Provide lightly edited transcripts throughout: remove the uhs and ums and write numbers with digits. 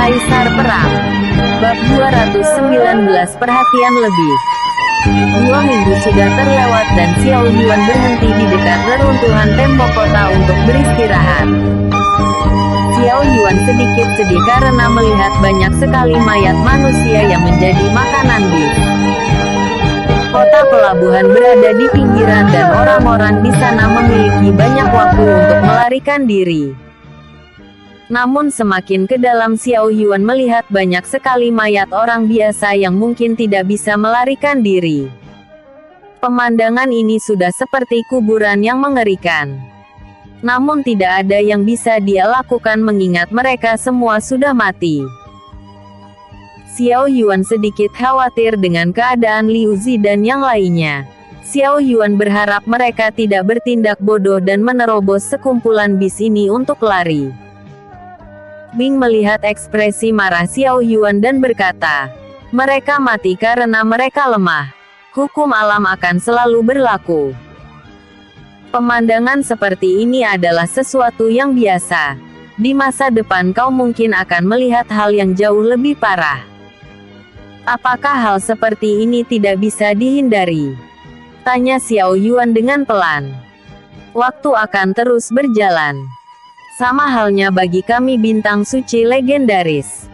Kaisar Perang. Bab 219 Perhatian lebih. 2 minggu sudah terlewat dan Xiao Yuan berhenti di dekat reruntuhan tembok kota untuk beristirahat. Xiao Yuan sedikit sedih karena melihat banyak sekali mayat manusia yang menjadi makanan bis. Kota pelabuhan berada di pinggiran dan orang-orang di sana memiliki banyak waktu untuk melarikan diri. Namun semakin ke dalam Xiao Yuan melihat banyak sekali mayat orang biasa yang mungkin tidak bisa melarikan diri. Pemandangan ini sudah seperti kuburan yang mengerikan. Namun tidak ada yang bisa dia lakukan mengingat mereka semua sudah mati. Xiao Yuan sedikit khawatir dengan keadaan Liu Zi dan yang lainnya. Xiao Yuan berharap mereka tidak bertindak bodoh dan menerobos sekumpulan bis ini untuk lari. Bing melihat ekspresi marah Xiao Yuan dan berkata, "Mereka mati karena mereka lemah. Hukum alam akan selalu berlaku." Pemandangan seperti ini adalah sesuatu yang biasa. Di masa depan kau mungkin akan melihat hal yang jauh lebih parah. Apakah hal seperti ini tidak bisa dihindari? Tanya Xiao Yuan dengan pelan. Waktu akan terus berjalan. Sama halnya bagi kami bintang suci legendaris.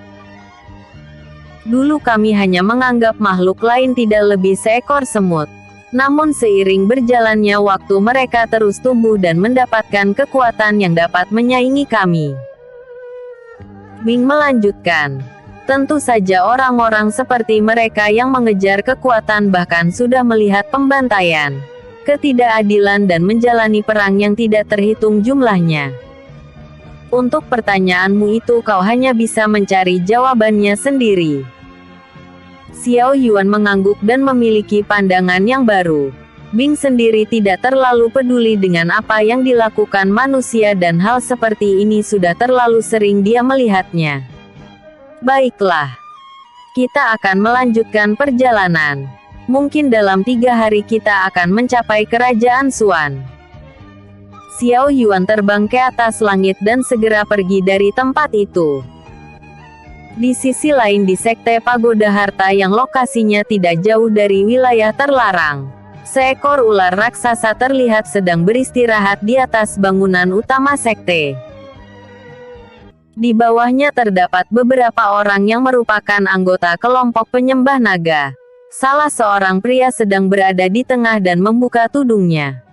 Dulu kami hanya menganggap makhluk lain tidak lebih seekor semut. Namun seiring berjalannya waktu mereka terus tumbuh dan mendapatkan kekuatan yang dapat menyaingi kami. Bing melanjutkan. Tentu saja orang-orang seperti mereka yang mengejar kekuatan bahkan sudah melihat pembantaian, ketidakadilan dan menjalani perang yang tidak terhitung jumlahnya. Untuk pertanyaanmu itu kau hanya bisa mencari jawabannya sendiri. Xiao Yuan mengangguk dan memiliki pandangan yang baru. Bing sendiri tidak terlalu peduli dengan apa yang dilakukan manusia dan hal seperti ini sudah terlalu sering dia melihatnya. Baiklah. Kita akan melanjutkan perjalanan. Mungkin dalam 3 hari kita akan mencapai kerajaan Xuan. Xiao Yuan terbang ke atas langit dan segera pergi dari tempat itu. Di sisi lain di sekte pagoda harta yang lokasinya tidak jauh dari wilayah terlarang, seekor ular raksasa terlihat sedang beristirahat di atas bangunan utama sekte. Di bawahnya terdapat beberapa orang yang merupakan anggota kelompok penyembah naga. Salah seorang pria sedang berada di tengah dan membuka tudungnya.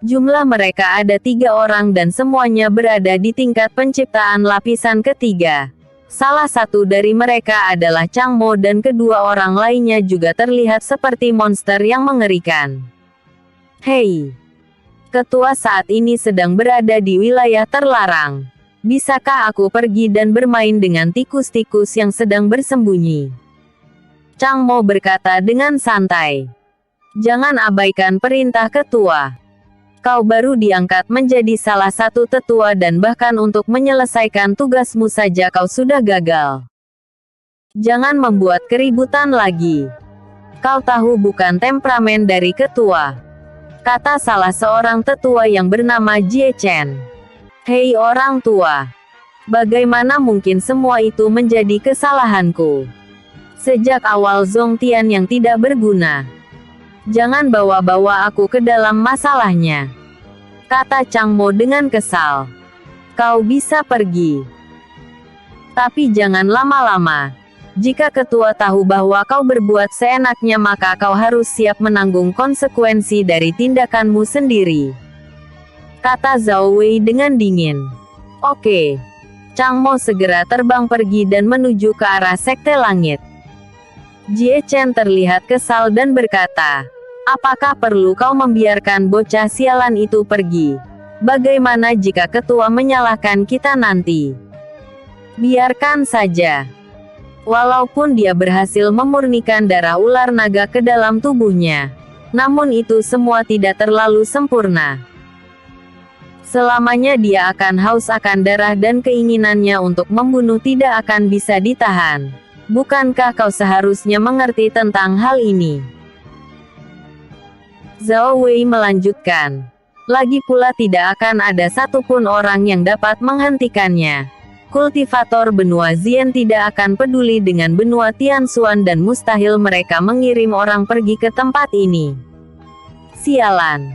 Jumlah mereka ada 3 orang dan semuanya berada di tingkat penciptaan lapisan ketiga. Salah satu dari mereka adalah Chang Mo dan kedua orang lainnya juga terlihat seperti monster yang mengerikan. Hei! Ketua saat ini sedang berada di wilayah terlarang. Bisakah aku pergi dan bermain dengan tikus-tikus yang sedang bersembunyi? Chang Mo berkata dengan santai. Jangan abaikan perintah ketua. Kau baru diangkat menjadi salah satu tetua dan bahkan untuk menyelesaikan tugasmu saja kau sudah gagal. Jangan membuat keributan lagi. Kau tahu bukan temperamen dari ketua, kata salah seorang tetua yang bernama Jie Chen. Hei orang tua, bagaimana mungkin semua itu menjadi kesalahanku? Sejak awal Zhong Tian yang tidak berguna. Jangan bawa-bawa aku ke dalam masalahnya, kata Chang Mo dengan kesal. Kau bisa pergi, tapi jangan lama-lama. Jika ketua tahu bahwa kau berbuat seenaknya maka kau harus siap menanggung konsekuensi dari tindakanmu sendiri, kata Zhao Wei dengan dingin. Oke. Chang Mo segera terbang pergi dan menuju ke arah sekte langit. Jie Chen terlihat kesal dan berkata, apakah perlu kau membiarkan bocah sialan itu pergi? Bagaimana jika ketua menyalahkan kita nanti? Biarkan saja. Walaupun dia berhasil memurnikan darah ular naga ke dalam tubuhnya, namun itu semua tidak terlalu sempurna. Selamanya dia akan haus akan darah dan keinginannya untuk membunuh tidak akan bisa ditahan. Bukankah kau seharusnya mengerti tentang hal ini? Zhao Wei melanjutkan. Lagi pula tidak akan ada satupun orang yang dapat menghentikannya. Kultivator benua Zien tidak akan peduli dengan benua Tianxuan dan mustahil mereka mengirim orang pergi ke tempat ini. Sialan.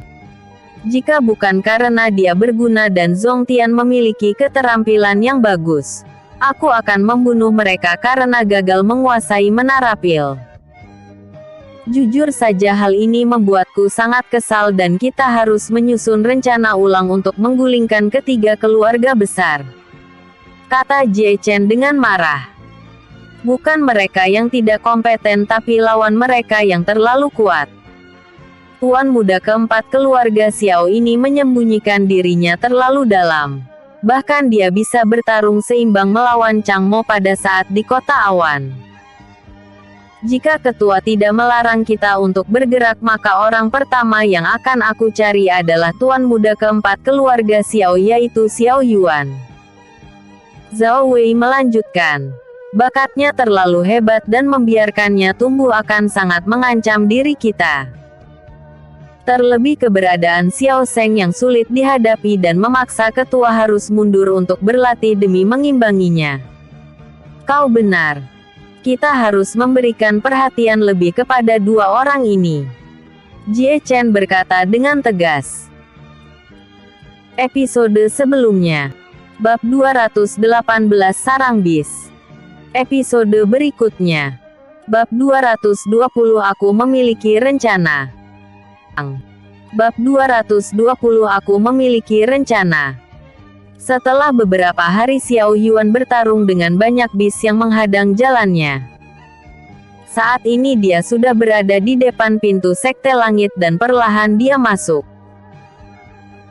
Jika bukan karena dia berguna dan Zongtian memiliki keterampilan yang bagus, aku akan membunuh mereka karena gagal menguasai menara pil. Jujur saja hal ini membuatku sangat kesal dan kita harus menyusun rencana ulang untuk menggulingkan ketiga keluarga besar. Kata Jie Chen dengan marah. Bukan mereka yang tidak kompeten tapi lawan mereka yang terlalu kuat. Tuan muda keempat keluarga Xiao ini menyembunyikan dirinya terlalu dalam. Bahkan dia bisa bertarung seimbang melawan Chang Mo pada saat di kota awan. Jika ketua tidak melarang kita untuk bergerak maka orang pertama yang akan aku cari adalah tuan muda keempat keluarga Xiao yaitu Xiao Yuan. Zhao Wei melanjutkan. Bakatnya terlalu hebat dan membiarkannya tumbuh akan sangat mengancam diri kita. Terlebih keberadaan Xiao Zheng yang sulit dihadapi dan memaksa ketua harus mundur untuk berlatih demi mengimbanginya. Kau benar. Kita harus memberikan perhatian lebih kepada dua orang ini. Jie Chen berkata dengan tegas. Episode sebelumnya. Bab 218 Sarang Bis. Episode berikutnya. Bab 220 Aku memiliki rencana. Bab 220 Aku memiliki rencana. Setelah beberapa hari Xiao Yuan bertarung dengan banyak bis yang menghadang jalannya. Saat ini dia sudah berada di depan pintu Sekte Langit dan perlahan dia masuk.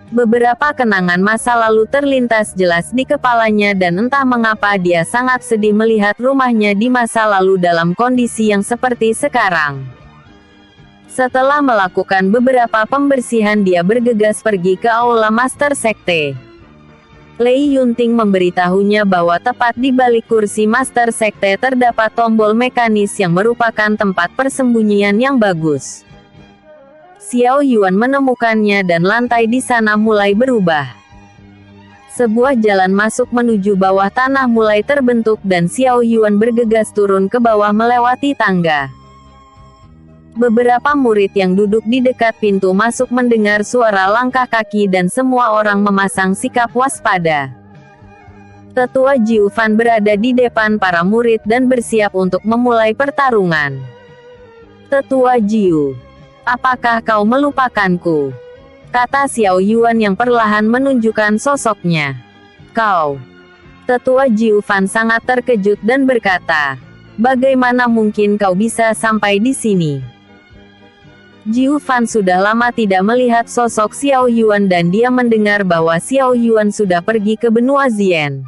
Beberapa kenangan masa lalu terlintas jelas di kepalanya dan entah mengapa dia sangat sedih melihat rumahnya di masa lalu dalam kondisi yang seperti sekarang. Setelah melakukan beberapa pembersihan dia bergegas pergi ke Aula Master Sekte. Lei Yunting memberitahunya bahwa tepat di balik kursi Master Sekte terdapat tombol mekanis yang merupakan tempat persembunyian yang bagus. Xiao Yuan menemukannya dan lantai di sana mulai berubah. Sebuah jalan masuk menuju bawah tanah mulai terbentuk dan Xiao Yuan bergegas turun ke bawah melewati tangga. Beberapa murid yang duduk di dekat pintu masuk mendengar suara langkah kaki dan semua orang memasang sikap waspada. Tetua Jiu Fan berada di depan para murid dan bersiap untuk memulai pertarungan. Tetua Jiu. Apakah kau melupakanku? Kata Xiao Yuan yang perlahan menunjukkan sosoknya. Kau. Tetua Jiu Fan sangat terkejut dan berkata, bagaimana mungkin kau bisa sampai di sini? Jiu Fan sudah lama tidak melihat sosok Xiao Yuan dan dia mendengar bahwa Xiao Yuan sudah pergi ke benua Zien.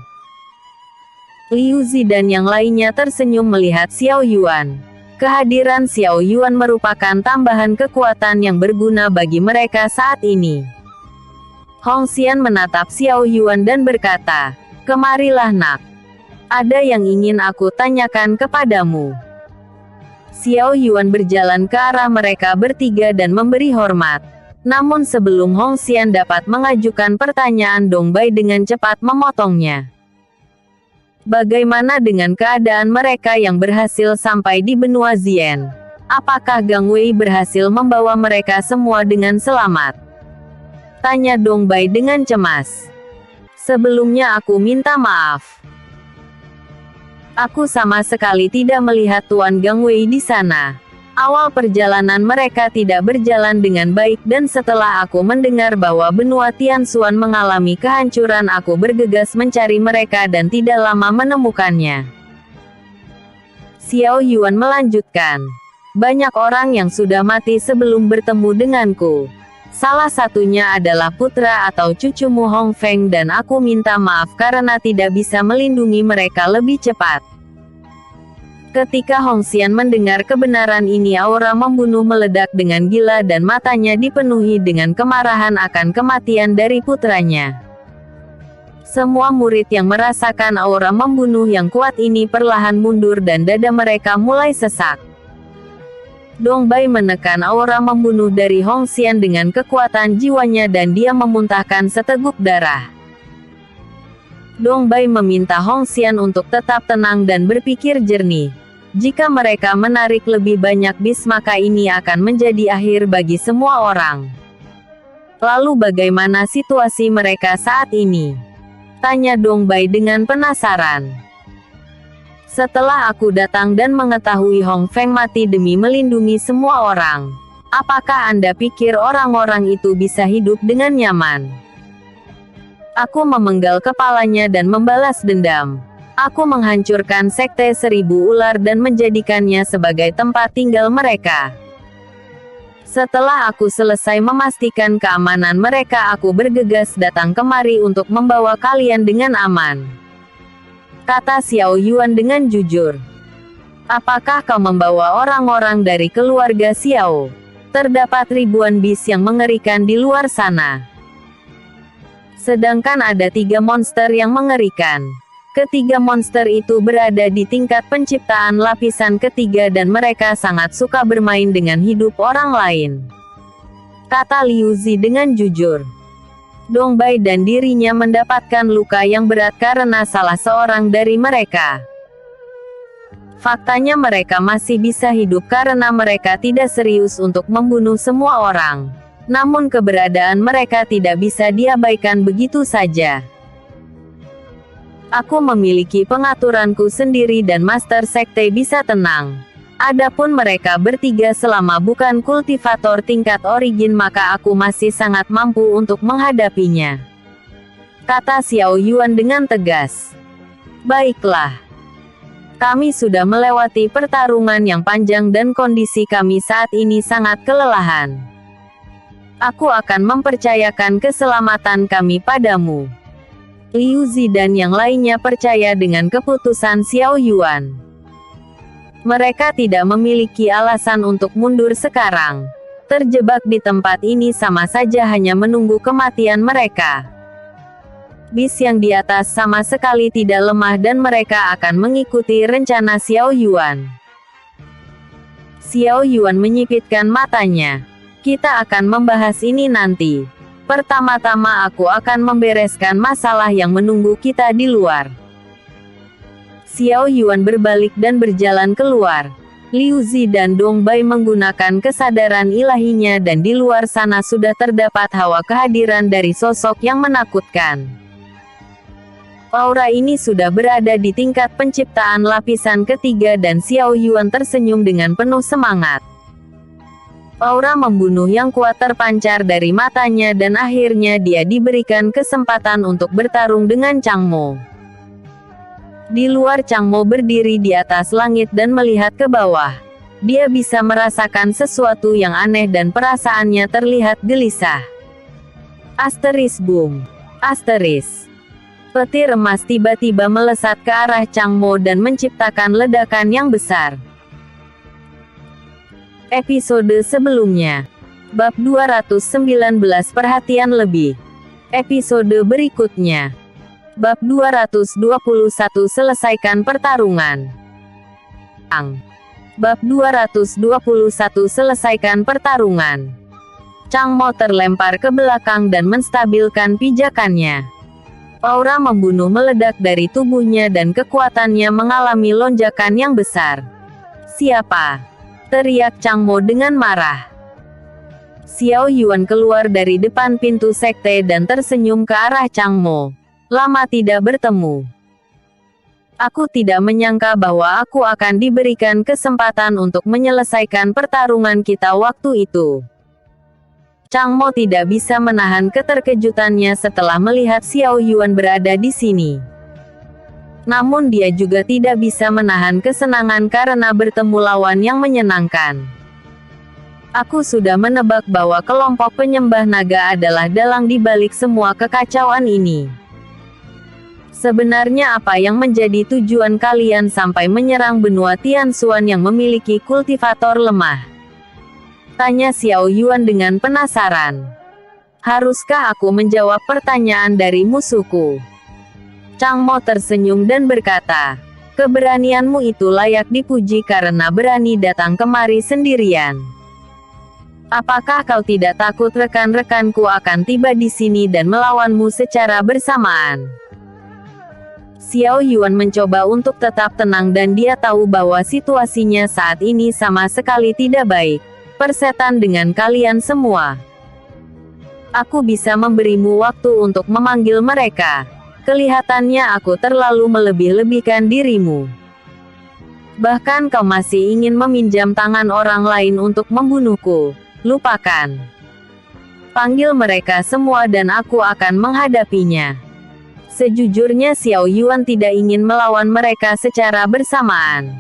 Liu Zi dan yang lainnya tersenyum melihat Xiao Yuan. Kehadiran Xiao Yuan merupakan tambahan kekuatan yang berguna bagi mereka saat ini. Hong Xian menatap Xiao Yuan dan berkata, kemarilah nak. Ada yang ingin aku tanyakan kepadamu. Xiao Yuan berjalan ke arah mereka bertiga dan memberi hormat. Namun sebelum Hong Xian dapat mengajukan pertanyaan Dong Bai dengan cepat memotongnya. Bagaimana dengan keadaan mereka yang berhasil sampai di benua Zien? Apakah Gang Wei berhasil membawa mereka semua dengan selamat? Tanya Dong Bai dengan cemas. Sebelumnya aku minta maaf. Aku sama sekali tidak melihat Tuan Gang Wei di sana. Awal perjalanan mereka tidak berjalan dengan baik dan setelah aku mendengar bahwa benua Tianxuan mengalami kehancuran aku bergegas mencari mereka dan tidak lama menemukannya. Xiao Yuan melanjutkan. Banyak orang yang sudah mati sebelum bertemu denganku. Salah satunya adalah putra atau cucumu Hong Feng dan aku minta maaf karena tidak bisa melindungi mereka lebih cepat. Ketika Hong Xian mendengar kebenaran ini aura membunuh meledak dengan gila dan matanya dipenuhi dengan kemarahan akan kematian dari putranya. Semua murid yang merasakan aura membunuh yang kuat ini perlahan mundur dan dada mereka mulai sesak. Dong Bai menekan aura membunuh dari Hong Xian dengan kekuatan jiwanya dan dia memuntahkan seteguk darah. Dong Bai meminta Hong Xian untuk tetap tenang dan berpikir jernih. Jika mereka menarik lebih banyak bis maka ini akan menjadi akhir bagi semua orang. Lalu bagaimana situasi mereka saat ini? Tanya Dong Bai dengan penasaran. Setelah aku datang dan mengetahui Hong Feng mati demi melindungi semua orang, apakah Anda pikir orang-orang itu bisa hidup dengan nyaman? Aku memenggal kepalanya dan membalas dendam. Aku menghancurkan Sekte Seribu Ular dan menjadikannya sebagai tempat tinggal mereka. Setelah aku selesai memastikan keamanan mereka, aku bergegas datang kemari untuk membawa kalian dengan aman. Kata Xiao Yuan dengan jujur. Apakah kau membawa orang-orang dari keluarga Xiao? Terdapat ribuan bis yang mengerikan di luar sana. Sedangkan ada 3 monster yang mengerikan. Ketiga monster itu berada di tingkat penciptaan lapisan ketiga dan mereka sangat suka bermain dengan hidup orang lain. Kata Liu Zi dengan jujur. Dong Bai dan dirinya mendapatkan luka yang berat karena salah seorang dari mereka. Faktanya mereka masih bisa hidup karena mereka tidak serius untuk membunuh semua orang. Namun keberadaan mereka tidak bisa diabaikan begitu saja. Aku memiliki pengaturanku sendiri dan Master Sekte bisa tenang. Adapun mereka bertiga selama bukan kultivator tingkat origin maka aku masih sangat mampu untuk menghadapinya. Kata Xiao Yuan dengan tegas. Baiklah. Kami sudah melewati pertarungan yang panjang dan kondisi kami saat ini sangat kelelahan. Aku akan mempercayakan keselamatan kami padamu. Liu Zi dan yang lainnya percaya dengan keputusan Xiao Yuan. Mereka tidak memiliki alasan untuk mundur sekarang. Terjebak di tempat ini sama saja hanya menunggu kematian mereka. Bis yang di atas sama sekali tidak lemah dan mereka akan mengikuti rencana Xiao Yuan. Xiao Yuan menyipitkan matanya. Kita akan membahas ini nanti. Pertama-tama aku akan membereskan masalah yang menunggu kita di luar. Xiao Yuan berbalik dan berjalan keluar. Liu Zi dan Dong Bai menggunakan kesadaran ilahinya dan di luar sana sudah terdapat hawa kehadiran dari sosok yang menakutkan. Aura ini sudah berada di tingkat penciptaan lapisan ketiga dan Xiao Yuan tersenyum dengan penuh semangat. Aura membunuh yang kuat terpancar dari matanya dan akhirnya dia diberikan kesempatan untuk bertarung dengan Chang Mo. Di luar Chang Mo berdiri di atas langit dan melihat ke bawah. Dia bisa merasakan sesuatu yang aneh dan perasaannya terlihat gelisah. Asteris boom. Asteris. Petir emas tiba-tiba melesat ke arah Chang Mo dan menciptakan ledakan yang besar. Episode sebelumnya. Bab 219 perhatian lebih. Episode berikutnya. Bab 221 selesaikan pertarungan. Bab 221 selesaikan pertarungan. Chang Mo terlempar ke belakang dan menstabilkan pijakannya. Aura membunuh meledak dari tubuhnya dan kekuatannya mengalami lonjakan yang besar. Siapa? Teriak Chang Mo dengan marah. Xiao Yuan keluar dari depan pintu sekte dan tersenyum ke arah Chang Mo. Lama tidak bertemu. Aku tidak menyangka bahwa aku akan diberikan kesempatan untuk menyelesaikan pertarungan kita waktu itu. Chang Mo tidak bisa menahan keterkejutannya setelah melihat Xiao Yuan berada di sini. Namun dia juga tidak bisa menahan kesenangan karena bertemu lawan yang menyenangkan. Aku sudah menebak bahwa kelompok penyembah naga adalah dalang di balik semua kekacauan ini. Sebenarnya apa yang menjadi tujuan kalian sampai menyerang benua Tianxuan yang memiliki kultivator lemah? Tanya Xiao Yuan dengan penasaran. Haruskah aku menjawab pertanyaan dari musuhku? Chang Mo tersenyum dan berkata, keberanianmu itu layak dipuji karena berani datang kemari sendirian. Apakah kau tidak takut rekan-rekanku akan tiba di sini dan melawanmu secara bersamaan? Xiao Yuan mencoba untuk tetap tenang dan dia tahu bahwa situasinya saat ini sama sekali tidak baik. Persetan dengan kalian semua. Aku bisa memberimu waktu untuk memanggil mereka. Kelihatannya aku terlalu melebih-lebihkan dirimu. Bahkan kau masih ingin meminjam tangan orang lain untuk membunuhku. Lupakan. Panggil mereka semua dan aku akan menghadapinya. Sejujurnya Xiao Yuan tidak ingin melawan mereka secara bersamaan.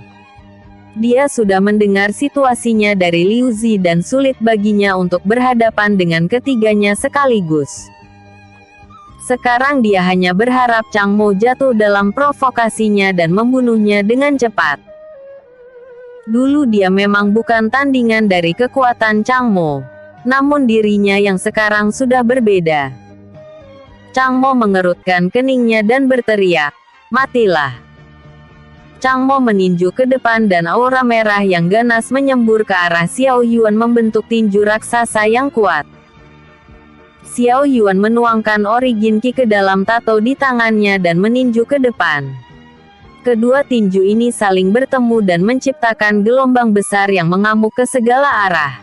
Dia sudah mendengar situasinya dari Liu Zi dan sulit baginya untuk berhadapan dengan ketiganya sekaligus. Sekarang dia hanya berharap Chang Mo jatuh dalam provokasinya dan membunuhnya dengan cepat. Dulu dia memang bukan tandingan dari kekuatan Chang Mo. Namun dirinya yang sekarang sudah berbeda. Chang Mo mengerutkan keningnya dan berteriak, "Matilah!" Chang Mo meninju ke depan dan aura merah yang ganas menyembur ke arah Xiao Yuan membentuk tinju raksasa yang kuat. Xiao Yuan menuangkan Origin Ki ke dalam tato di tangannya dan meninju ke depan. Kedua tinju ini saling bertemu dan menciptakan gelombang besar yang mengamuk ke segala arah.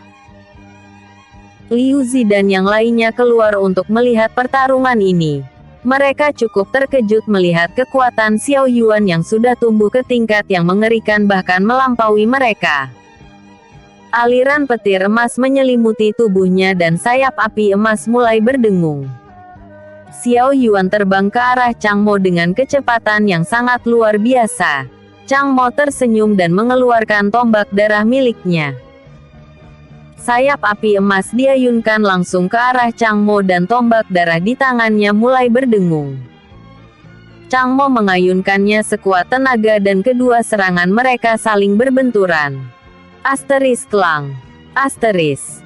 Liu Zi dan yang lainnya keluar untuk melihat pertarungan ini. Mereka cukup terkejut melihat kekuatan Xiao Yuan yang sudah tumbuh ke tingkat yang mengerikan bahkan melampaui mereka. Aliran petir emas menyelimuti tubuhnya dan sayap api emas mulai berdengung. Xiao Yuan terbang ke arah Chang Mo dengan kecepatan yang sangat luar biasa. Chang Mo tersenyum dan mengeluarkan tombak darah miliknya. Sayap api emas diayunkan langsung ke arah Chang Mo dan tombak darah di tangannya mulai berdengung. Chang Mo mengayunkannya sekuat tenaga dan kedua serangan mereka saling berbenturan. Asteris Klang. Asteris.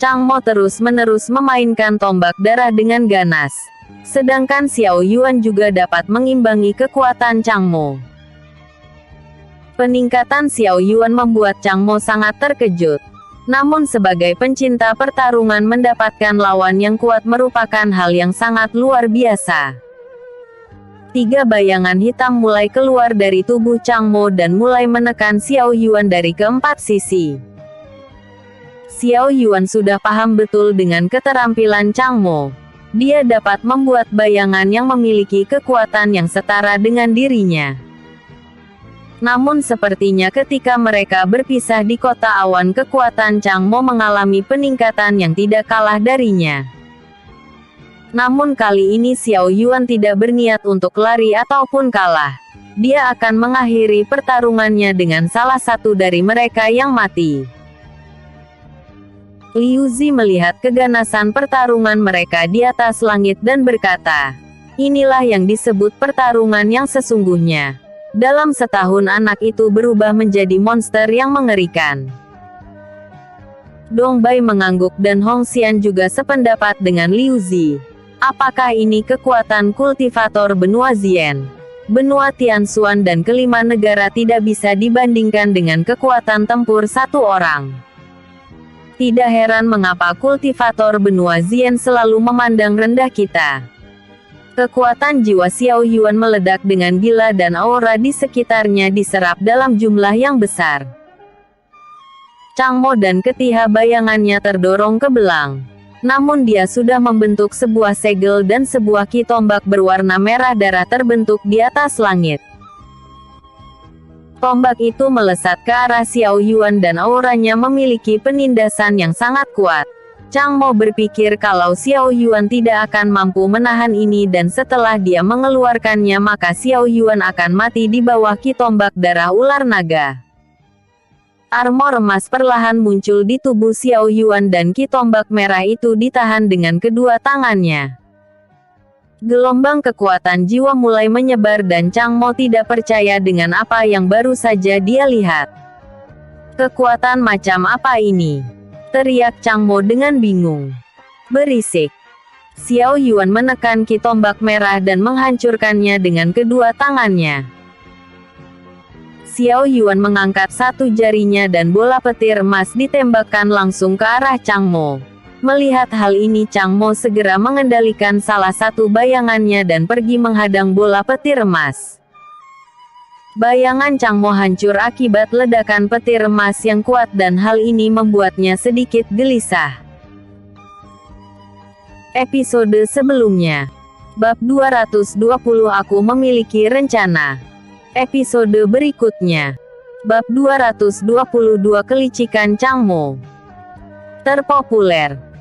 Chang Mo terus-menerus memainkan tombak darah dengan ganas. Sedangkan Xiao Yuan juga dapat mengimbangi kekuatan Chang Mo. Peningkatan Xiao Yuan membuat Chang Mo sangat terkejut. Namun sebagai pencinta pertarungan mendapatkan lawan yang kuat merupakan hal yang sangat luar biasa. 3 bayangan hitam mulai keluar dari tubuh Chang Mo dan mulai menekan Xiao Yuan dari keempat sisi. Xiao Yuan sudah paham betul dengan keterampilan Chang Mo. Dia dapat membuat bayangan yang memiliki kekuatan yang setara dengan dirinya. Namun sepertinya ketika mereka berpisah di kota awan, kekuatan Chang Mo mengalami peningkatan yang tidak kalah darinya. Namun kali ini Xiao Yuan tidak berniat untuk lari ataupun kalah. Dia akan mengakhiri pertarungannya dengan salah satu dari mereka yang mati. Liu Zi melihat keganasan pertarungan mereka di atas langit dan berkata, "Inilah yang disebut pertarungan yang sesungguhnya." Dalam setahun anak itu berubah menjadi monster yang mengerikan. Dong Bai mengangguk dan Hong Xian juga sependapat dengan Liu Zi. Apakah ini kekuatan kultivator benua Zien? Benua Tianxuan dan kelima negara tidak bisa dibandingkan dengan kekuatan tempur satu orang. Tidak heran mengapa kultivator benua Zien selalu memandang rendah kita. Kekuatan jiwa Xiao Yuan meledak dengan gila dan aura di sekitarnya diserap dalam jumlah yang besar. Chang Mo dan ketiga bayangannya terdorong ke belang. Namun dia sudah membentuk sebuah segel dan sebuah ki tombak berwarna merah darah terbentuk di atas langit. Tombak itu melesat ke arah Xiao Yuan dan auranya memiliki penindasan yang sangat kuat. Chang Mo berpikir kalau Xiao Yuan tidak akan mampu menahan ini dan setelah dia mengeluarkannya maka Xiao Yuan akan mati di bawah ki tombak darah ular naga. Armor emas perlahan muncul di tubuh Xiao Yuan dan ki tombak merah itu ditahan dengan kedua tangannya. Gelombang kekuatan jiwa mulai menyebar dan Chang Mo tidak percaya dengan apa yang baru saja dia lihat. Kekuatan macam apa ini? Teriak Chang Mo dengan bingung. Berisik. Xiao Yuan menekan ki tombak merah dan menghancurkannya dengan kedua tangannya. Xiao Yuan mengangkat satu jarinya dan bola petir emas ditembakkan langsung ke arah Chang Mo. Melihat hal ini, Chang Mo segera mengendalikan salah satu bayangannya dan pergi menghadang bola petir emas. Bayangan Chang Mo hancur akibat ledakan petir emas yang kuat dan hal ini membuatnya sedikit gelisah. Episode sebelumnya. Bab 220 Aku Memiliki Rencana. Episode berikutnya. Bab 222 Kelicikan Chang Mo. Terpopuler.